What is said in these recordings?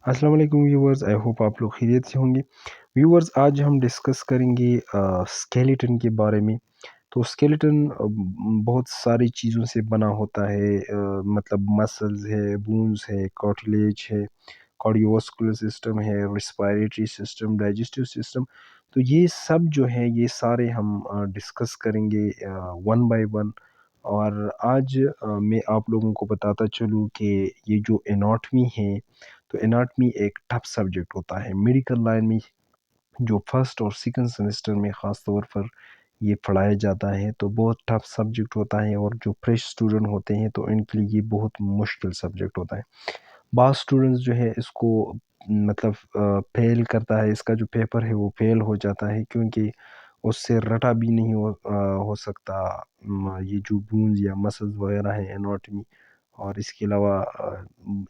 अस्सलाम वालेकुम viewers, I hope आप लोग खैरियत से होंगे। व्यूअर्स, आज हम डिस्कस करेंगे स्केलेटन के बारे में। तो स्केलेटन बहुत सारी चीज़ों से बना होता है, मतलब मसल्स है, बोन्स है, कार्टिलेज है, कार्डियोवास्कुलर सिस्टम है, रिस्पायरेटरी सिस्टम, डाइजेस्टिव सिस्टम। तो ये सब जो है ये सारे हम डिस्कस करेंगे वन बाय वन। और आज मैं आप लोगों को बताता चलूँ कि ये जो एनाटॉमी है, तो एनाटॉमी एक टफ सब्जेक्ट होता है मेडिकल लाइन में। जो फर्स्ट और सेकंड सेमेस्टर में ख़ास तौर पर ये पढ़ाया जाता है, तो बहुत टफ सब्जेक्ट होता है। और जो फ्रेश स्टूडेंट होते हैं तो इनके लिए ये बहुत मुश्किल सब्जेक्ट होता है। बाज़ स्टूडेंट्स जो है इसको मतलब फ़ेल करता है, इसका जो पेपर है वो फ़ेल हो जाता है, क्योंकि उससे रटा भी नहीं हो सकता ये जो बोन्स या मसल्स वगैरह हैं, एनाटॉमी। और इसके अलावा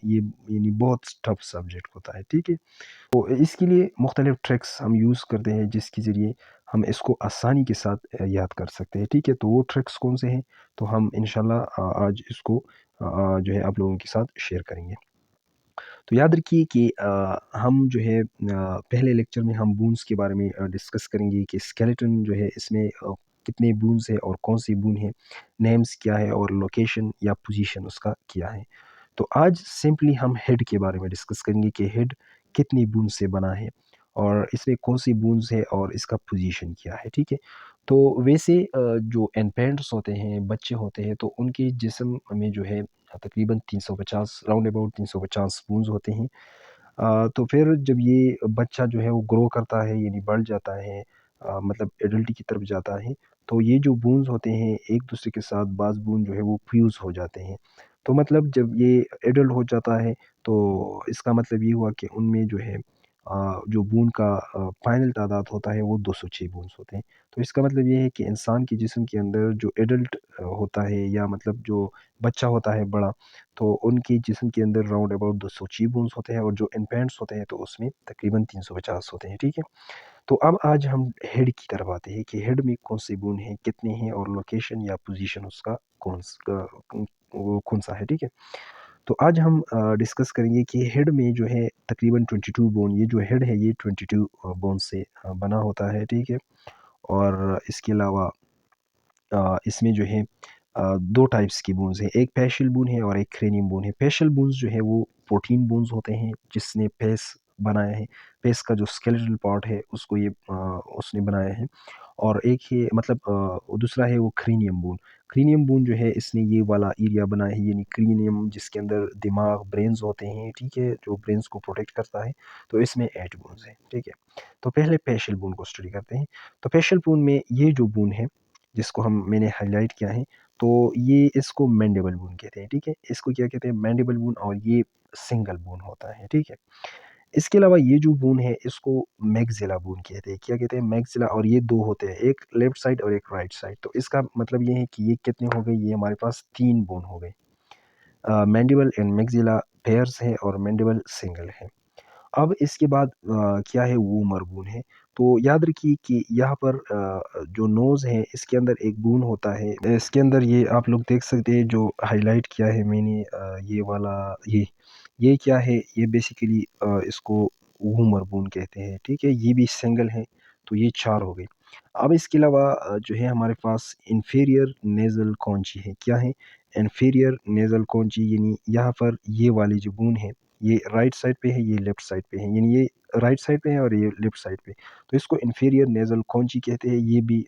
ये यानी बहुत टफ सब्जेक्ट होता है, ठीक है। तो इसके लिए मुख्तलिफ ट्रिक्स हम यूज़ करते हैं जिसके ज़रिए हम इसको आसानी के साथ याद कर सकते हैं, ठीक है। तो वो ट्रिक्स कौन से हैं, तो हम इंशाल्लाह आज इसको जो है आप लोगों के साथ शेयर करेंगे। तो याद रखिए कि हम जो है पहले लेक्चर में हम बोन्स के बारे में डिस्कस करेंगे कि स्केलेटन जो है इसमें कितने बोन्स है और कौन सी बोन है, नेम्स क्या है और लोकेशन या पोजीशन उसका क्या है। तो आज सिंपली हम हेड के बारे में डिस्कस करेंगे कि हेड कितनी बूंद से बना है और इसमें कौन सी बूंद है और इसका पोजीशन क्या है, ठीक है। तो वैसे जो इन्फेंट्स होते हैं, बच्चे होते हैं, तो उनके जिस्म में जो है तकरीबन 350 राउंड अबाउट 350 बूंद होते हैं। तो फिर जब ये बच्चा जो है वो ग्रो करता है यानी बढ़ जाता है, मतलब एडल्ट की तरफ जाता है, तो ये जो बूंद होते हैं एक दूसरे के साथ बाज़ बूंद जो है वो फ्यूज़ हो जाते हैं। तो मतलब जब ये एडल्ट हो जाता है, तो इसका मतलब ये हुआ कि उनमें जो है जो बूंद का फाइनल तादाद होता है वो 206 बूंद होते हैं। तो इसका मतलब ये है कि इंसान के जिस्म के अंदर जो एडल्ट होता है या मतलब जो बच्चा होता है बड़ा, तो उनके जिस्म के अंदर राउंड अबाउट 206 बोन्स होते हैं और जो इन्फेंट्स होते हैं तो उसमें तकरीबन 350 होते हैं, ठीक है। तो अब आज हम हेड की तरफ आते हैं कि हेड में कौन से बोन हैं, कितने हैं और लोकेशन या पोजीशन उसका वो कौन-सा है, ठीक है। तो आज हम डिस्कस करेंगे कि हेड में जो है तकरीबन 22 बोन, ये जो हेड है ये 22 बोन से बना होता है, ठीक है। और इसके अलावा इसमें जो है 2 टाइप्स की बोन्स हैं, एक पैशियल बोन है और एक क्रेनियम बोन है। पैशियल बोन्स जो है वो प्रोटीन बोन्स होते हैं जिसने फेस बनाया है। फेस का जो स्केलेटल पार्ट है उसको ये उसने बनाया है। और एक है मतलब दूसरा है वो क्रेनियम बोन। क्रेनियम बोन जो है इसने ये वाला एरिया बनाया है, यानी क्रेनियम जिसके अंदर दिमाग, ब्रेन्स होते हैं, ठीक है, जो ब्रेन्स को प्रोटेक्ट करता है। तो इसमें 8 बोन्स हैं, ठीक है। तो पहले पैशियल बोन को स्टडी करते हैं। तो पैशियल बोन में ये जो बोन है जिसको मैंने हाइलाइट किया है, तो ये इसको मैंडिबल बोन कहते हैं, ठीक है। इसको क्या कहते हैं, मैंडिबल बोन, और ये सिंगल बोन होता है, ठीक है। इसके अलावा ये जो बोन है इसको मैक्सिला बोन कहते हैं। क्या कहते हैं, मैक्सिला, और ये 2 होते हैं, एक लेफ्ट साइड और एक राइट साइड। तो इसका मतलब ये है कि ये कितने हो गए, ये हमारे पास 3 बोन हो गए। मैंडिबल एंड मैक्सिला पेयर्स है और मैंडिबल सिंगल है। अब इसके बाद क्या है, वो मरबून है। तो याद रखिए कि यहाँ पर जो नोज़ है इसके अंदर एक बून होता है। इसके अंदर ये आप लोग देख सकते हैं जो हाइलाइट किया है मैंने, ये वाला, ये क्या है, ये बेसिकली इसको वूमर बोन कहते हैं, ठीक है। ये भी सिंगल है, तो ये 4 हो गए। अब इसके अलावा जो है हमारे पास इंफीरियर नेज़ल कॉन्ची है। क्या है, इंफीरियर नेज़ल कॉन्ची, यानी यहाँ पर ये वाली जो बोन है, ये राइट साइड पे है, ये लेफ्ट साइड पे है, यानी ये राइट साइड पे है और ये लेफ्ट साइड पे। तो इसको इंफीरियर नेज़ल कॉन्ची कहते हैं। ये भी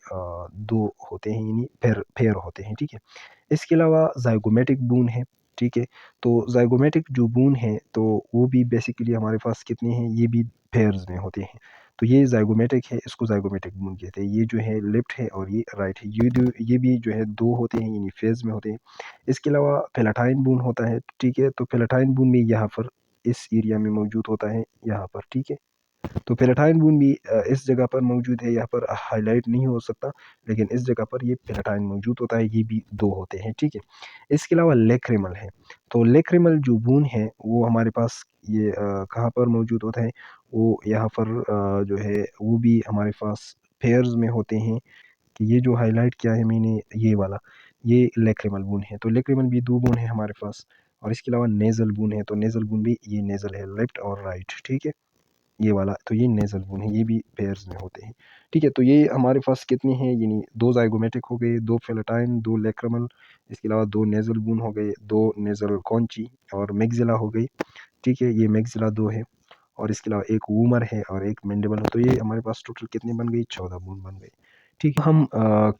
2 होते हैं, यानी पेयर पेयर होते हैं, ठीक है। इसके अलावा ज़ाइगोमेटिक बोन है, ठीक है। तो ज़ाइगोमेटिक जो बोन है, तो वो भी बेसिकली हमारे पास कितने हैं, ये भी पेयर्स में होते हैं। तो ये ज़ाइगोमेटिक है, इसको ज़ाइगोमेटिक बोन कहते हैं। ये जो है लेफ्ट है और ये राइट है। ये भी जो है 2 होते हैं, यानी फेज़ में होते हैं। इसके अलावा पैलेटाइन बोन होता है, ठीक है। तो पैलेटाइन बोन भी यहाँ पर इस एरिया में मौजूद होता है, यहाँ पर, ठीक है। तो पैलेटाइन बोन भी इस जगह पर मौजूद है, यहाँ पर हाइलाइट नहीं हो सकता, लेकिन इस जगह पर ये पैलेटाइन मौजूद होता है, ये भी 2 होते हैं, ठीक है। इसके अलावा लेक्रिमल है। तो लेक्रिमल जो बोन है वो हमारे पास ये कहाँ पर मौजूद होता है, वो यहाँ पर जो है वो भी हमारे पास पेयर्स में होते हैं। कि ये जो हाइलाइट किया है मैंने, ये वाला, ये लेक्रिमल बोन है। तो लेक्रिमल भी 2 बोन है हमारे पास। और इसके अलावा नेज़ल बोन है, तो नेज़ल बोन भी ये नेज़ल है लेफ्ट और राइट, ठीक है? ये वाला तो ये नेज़ल बोन है, ये भी पेयर्स में होते हैं, ठीक है? तो ये हमारे पास कितने हैं, यानी 2 ज़ाइगोमेटिक हो गए, 2 पैलेटाइन, 2 लैक्रिमल, इसके अलावा 2 नेज़ल बोन हो गए, 2 नेज़ल कॉन्ची और मैक्सिला हो गई, ठीक है? ये मैक्सिला 2 है और इसके अलावा एक वूमर है और एक मैंडिबल है, तो ये हमारे पास टोटल कितने बन गए, 14 बोन बन गए, ठीक है? हम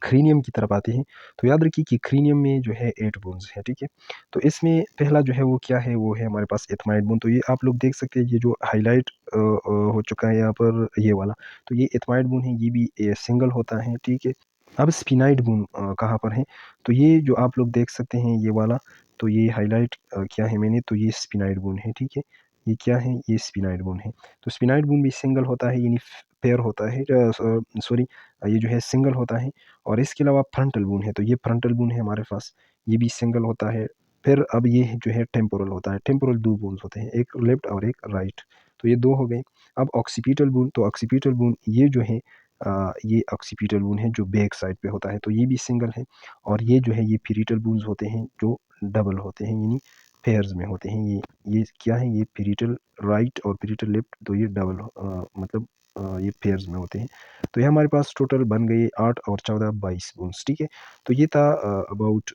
क्रेनियम की तरफ आते हैं, तो याद रखिए कि क्रेनियम में जो है 8 बोन्स हैं, ठीक है? तो इसमें पहला जो है वो क्या है, वो है हमारे पास एथमाइड बोन, तो ये आप लोग देख सकते हैं, ये जो हाइलाइट हो चुका है यहाँ पर ये वाला, तो ये एथमाइड बोन है, ये भी सिंगल होता है, ठीक है? अब स्पिनाइड बोन कहाँ पर है, तो ये जो आप लोग देख सकते हैं ये वाला, तो ये हाइलाइट किया है मैंने, तो ये स्पिनाइड बोन है, ठीक है? ये क्या है, ये स्पिनाइड बोन है, तो स्पिनाइड बोन भी सिंगल होता है, यानी पेयर होता है, सॉरी, ये जो है सिंगल होता है। और इसके अलावा फ्रंटल बोन है, तो ये फ्रंटल बोन है हमारे पास, ये भी सिंगल होता है। फिर अब ये जो है टेम्पोरल होता है, टेम्पोरल 2 बोन्स होते हैं, एक लेफ्ट और एक राइट, तो ये 2 हो गए। अब ऑक्सीपिटल बोन, तो ऑक्सीपिटल बोन ये जो है ये ऑक्सीपिटल बोन है जो बैक साइड पे होता है, तो ये भी सिंगल है। और ये जो है ये पेरिटल बोन्स होते हैं जो डबल होते हैं, यानी पेयर्स में होते हैं। ये क्या है, ये पेरिटल राइट और पेरिटल लेफ्ट, तो ये डबल मतलब ये पेयर्स में होते हैं। तो ये हमारे पास टोटल बन गए 8 और 14 22 बोन्स, ठीक है? तो ये था अबाउट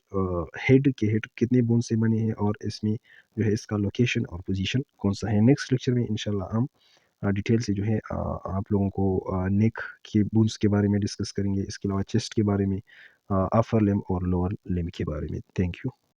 हेड के हेड कितने बोन से बने हैं और इसमें जो है इसका लोकेशन और पोजीशन कौन सा है। नेक्स्ट लेक्चर में इंशाल्लाह हम डिटेल से जो है आप लोगों को नेक के बोन्स के बारे में डिस्कस करेंगे, इसके अलावा चेस्ट के बारे में, अपर लिम्ब और लोअर लिम्ब के बारे में। Thank you.